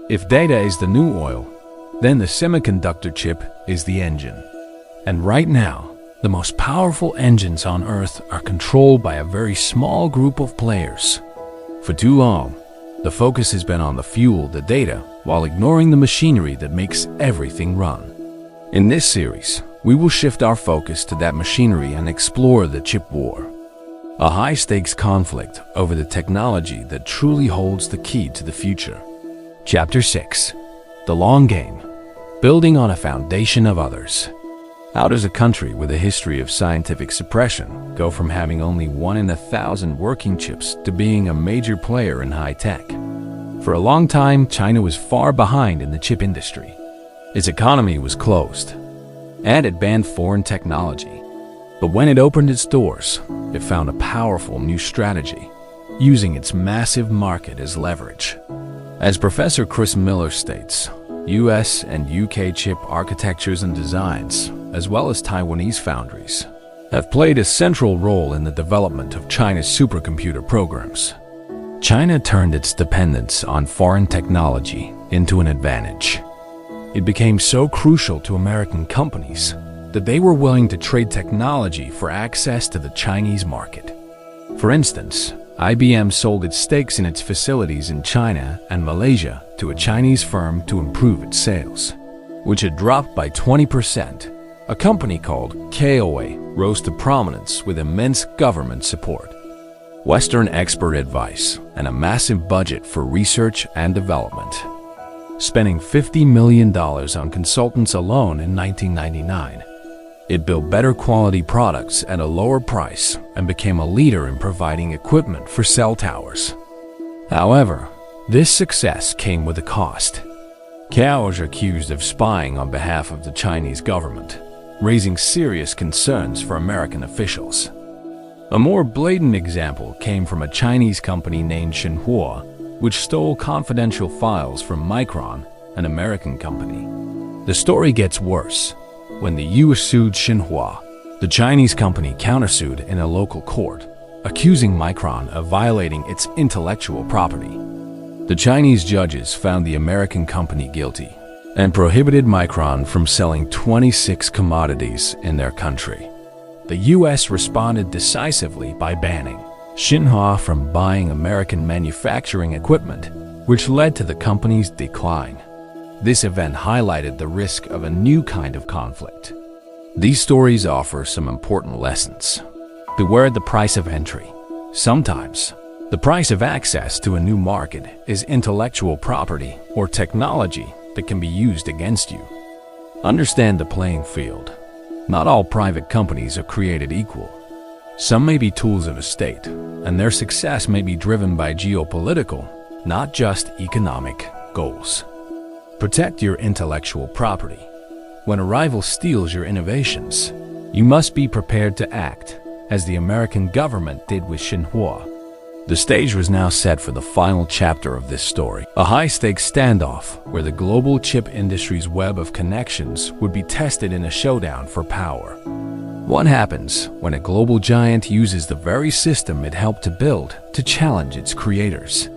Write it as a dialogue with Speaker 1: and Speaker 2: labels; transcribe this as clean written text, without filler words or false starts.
Speaker 1: If data is the new oil, then the semiconductor chip is the engine. And right now, the most powerful engines on Earth are controlled by a very small group of players. For too long, the focus has been on the fuel, the data, while ignoring the machinery that makes everything run. In this series, we will shift our focus to that machinery and explore the chip war, a high-stakes conflict over the technology that truly holds the key to the future. Chapter 6. The Long Game. Building on a foundation of others. How does a country with a history of scientific suppression go from having only 1 in 1,000 working chips to being a major player in high-tech? For a long time, China was far behind in the chip industry. Its economy was closed, and it banned foreign technology. But when it opened its doors, it found a powerful new strategy, using its massive market as leverage. As Professor Chris Miller states, US and UK chip architectures and designs, as well as Taiwanese foundries, have played a central role in the development of China's supercomputer programs. China turned its dependence on foreign technology into an advantage. It became so crucial to American companies that they were willing to trade technology for access to the Chinese market. For instance, IBM sold its stakes in its facilities in China and Malaysia to a Chinese firm to improve its sales, which had dropped by 20%. A company called KOA rose to prominence with immense government support, Western expert advice, and a massive budget for research and development. Spending $50 million on consultants alone in 1999, it built better quality products at a lower price and became a leader in providing equipment for cell towers. However, this success came with a cost. KOA was accused of spying on behalf of the Chinese government, raising serious concerns for American officials. A more blatant example came from a Chinese company named Shinhua, which stole confidential files from Micron, an American company. The story gets worse. When the US sued Shinhua, the Chinese company countersued in a local court, accusing Micron of violating its intellectual property. The Chinese judges found the American company guilty and prohibited Micron from selling 26 commodities in their country. The US responded decisively by banning Shinhua from buying American manufacturing equipment, which led to the company's decline. This event highlighted the risk of a new kind of conflict. These stories offer some important lessons. Beware the price of entry. Sometimes, the price of access to a new market is intellectual property or technology that can be used against you. Understand the playing field. Not all private companies are created equal. Some may be tools of a state, and their success may be driven by geopolitical, not just economic, goals. Protect your intellectual property. When a rival steals your innovations, you must be prepared to act, as the American government did with Shinhua. The stage was now set for the final chapter of this story, a high-stakes standoff where the global chip industry's web of connections would be tested in a showdown for power. What happens when a global giant uses the very system it helped to build to challenge its creators?